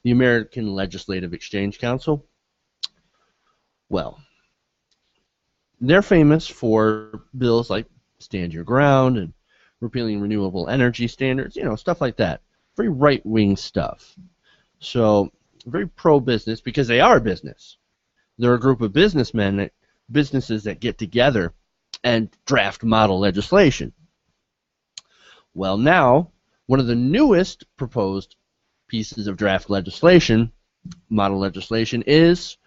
the American Legislative Exchange Council. Well, they're famous for bills like Stand Your Ground and repealing renewable energy standards, stuff like that. Very right-wing stuff. So, very pro-business because they are business. They're a group of businesses that get together and draft model legislation. Well, now, one of the newest proposed pieces of draft legislation, model legislation, is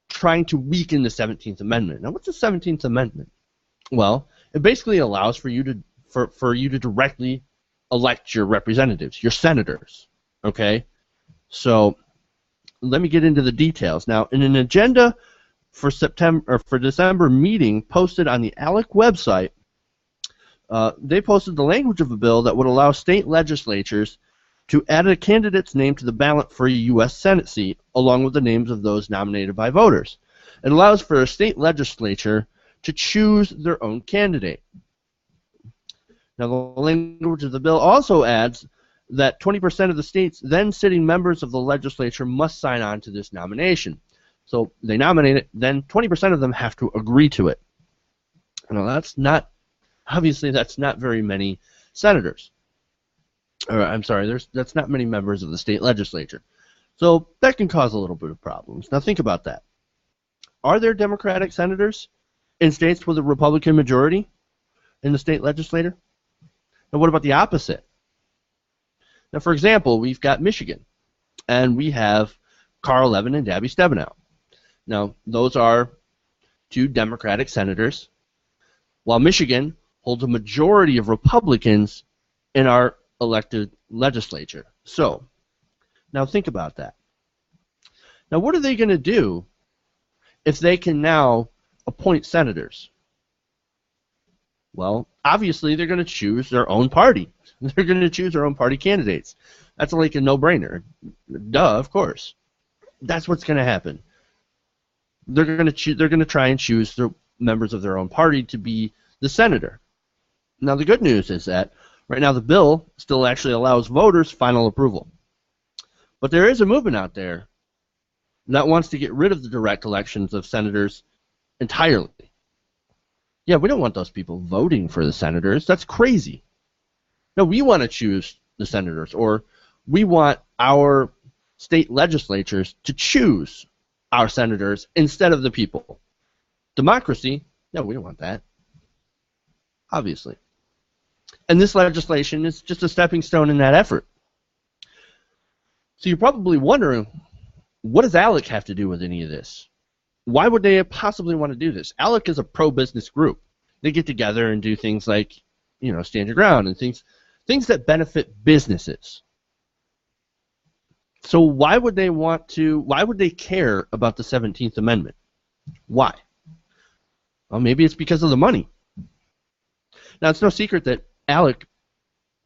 trying to weaken the 17th Amendment. Now, what's the 17th Amendment? Well, it basically allows for you to directly elect your representatives, your senators. Okay? So, let me get into the details. Now, in an agenda for December meeting posted on the ALEC website, they posted the language of a bill that would allow state legislatures to add a candidate's name to the ballot for a U.S. Senate seat, along with the names of those nominated by voters. It allows for a state legislature to choose their own candidate. Now, the language of the bill also adds that 20% of the state's then sitting members of the legislature must sign on to this nomination. So they nominate it, then 20% of them have to agree to it. Now, obviously that's not very many senators. That's not many members of the state legislature. So that can cause a little bit of problems. Now think about that. Are there Democratic senators in states with a Republican majority in the state legislature? Now what about the opposite? Now, for example, we've got Michigan, and we have Carl Levin and Debbie Stabenow. Now, those are two Democratic senators, while Michigan holds a majority of Republicans in our elected legislature. So, now think about that. Now, what are they going to do if they can now appoint senators? Well, obviously, they're going to choose their own party. They're going to choose their own party candidates. That's like a no-brainer. Duh, of course. That's what's going to happen. They're going to try and choose the members of their own party to be the senator. Now, the good news is that right now the bill still actually allows voters final approval. But there is a movement out there that wants to get rid of the direct elections of senators entirely. Yeah, we don't want those people voting for the senators. That's crazy. No, we want to choose the senators, or we want our state legislatures to choose our senators instead of the people. Democracy? No, we don't want that. Obviously. And this legislation is just a stepping stone in that effort. So you're probably wondering, what does ALEC have to do with any of this? Why would they possibly want to do this? ALEC is a pro-business group. They get together and do things like, stand your ground and things that benefit businesses. So why would they care about the 17th Amendment? Why? Well, maybe it's because of the money. Now, it's no secret that ALEC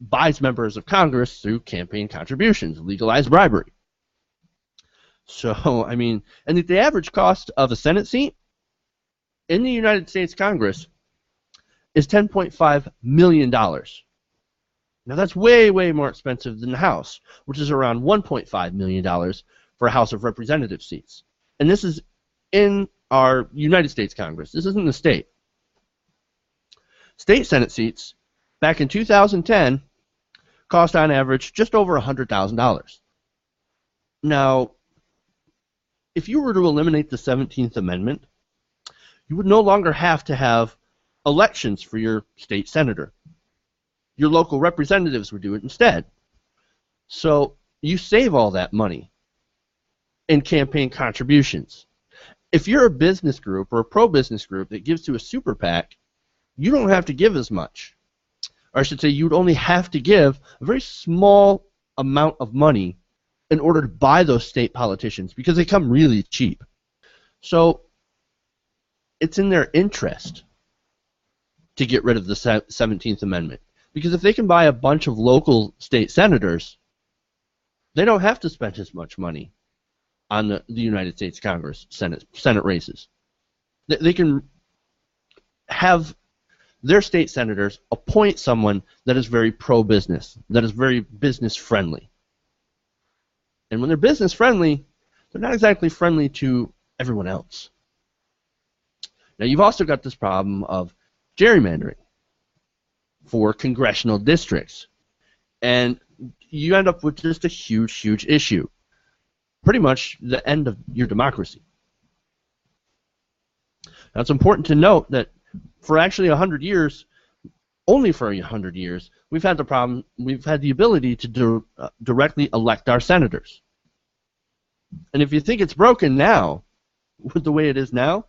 buys members of Congress through campaign contributions, legalized bribery. So, and the average cost of a Senate seat in the United States Congress is $10.5 million. Now, that's way, way more expensive than the House, which is around $1.5 million for a House of Representative seats. And this is in our United States Congress. This isn't the state. State Senate seats, back in 2010, cost on average just over $100,000. Now, if you were to eliminate the 17th Amendment, you would no longer have to have elections for your state senator. Your local representatives would do it instead. So you save all that money in campaign contributions. If you're a business group or a pro-business group that gives to a super PAC, you don't have to give as much. Or I should say you'd only have to give a very small amount of money in order to buy those state politicians because they come really cheap. So it's in their interest to get rid of the 17th Amendment. Because if they can buy a bunch of local state senators, they don't have to spend as much money on the United States Congress Senate races. They can have their state senators appoint someone that is very pro-business, that is very business-friendly. And when they're business friendly, they're not exactly friendly to everyone else. Now, you've also got this problem of gerrymandering for congressional districts. And you end up with just a huge, huge issue. Pretty much the end of your democracy. Now, it's important to note that for actually 100 years, only for 100 years, we've had the ability to directly elect our senators. And if you think it's broken now, with the way it is now,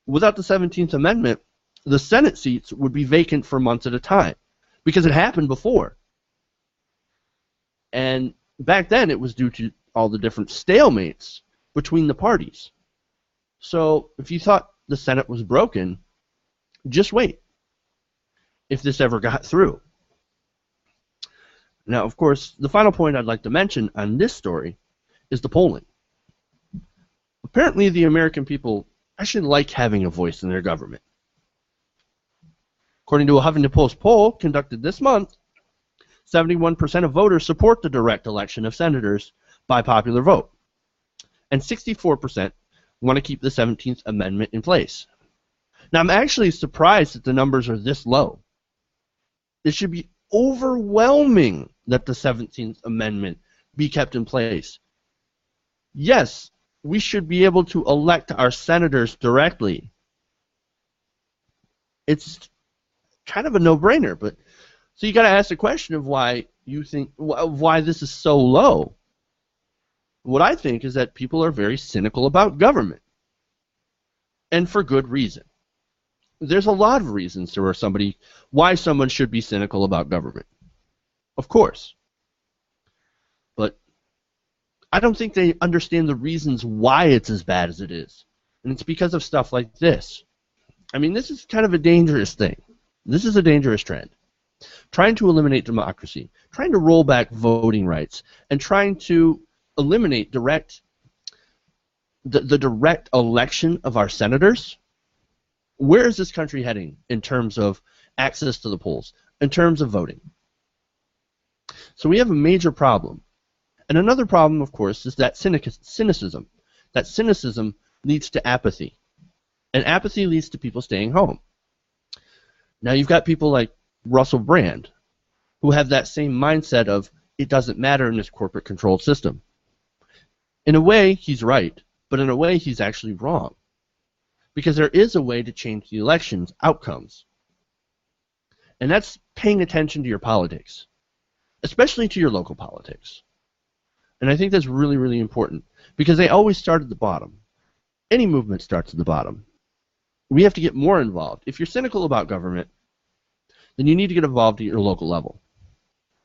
without the 17th Amendment, the Senate seats would be vacant for months at a time, because it happened before. And back then, it was due to all the different stalemates between the parties. So if you thought the Senate was broken, just wait if this ever got through. Now, of course, the final point I'd like to mention on this story is the polling. Apparently, the American people actually like having a voice in their government. According to a Huffington Post poll conducted this month, 71% of voters support the direct election of senators by popular vote, and 64% want to keep the 17th Amendment in place. Now, I'm actually surprised that the numbers are this low. It should be overwhelming that the 17th Amendment be kept in place. Yes, we should be able to elect our senators directly. It's kind of a no-brainer, but so you got to ask the question of why this is so low. What I think is that people are very cynical about government, and for good reason. There's a lot of reasons why someone should be cynical about government, of course. But I don't think they understand the reasons why it's as bad as it is, and it's because of stuff like this. I mean, this is kind of a dangerous thing. This is a dangerous trend. Trying to eliminate democracy, trying to roll back voting rights, and trying to eliminate the direct election of our senators. Where is this country heading in terms of access to the polls, in terms of voting? So we have a major problem. And another problem, of course, is that cynicism. That cynicism leads to apathy. And apathy leads to people staying home. Now you've got people like Russell Brand, who have that same mindset of, it doesn't matter in this corporate-controlled system. In a way, he's right, but in a way, he's actually wrong. Because there is a way to change the election's outcomes. And that's paying attention to your politics, especially to your local politics. And I think that's really, really important, because they always start at the bottom. Any movement starts at the bottom. We have to get more involved. If you're cynical about government, then you need to get involved at your local level,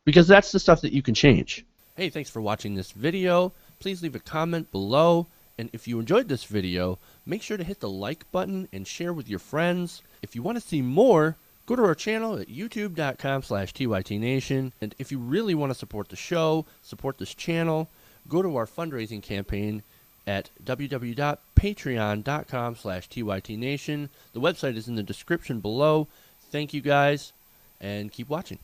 because that's the stuff that you can change. Hey, thanks for watching this video. Please leave a comment below, and if you enjoyed this video, make sure to hit the like button and share with your friends. If you want to see more, go to our channel at youtube.com/TYTNation, and if you really want to support the show, support this channel, go to our fundraising campaign at www.patreon.com/TYTNation. The website is in the description below. Thank you guys, and keep watching.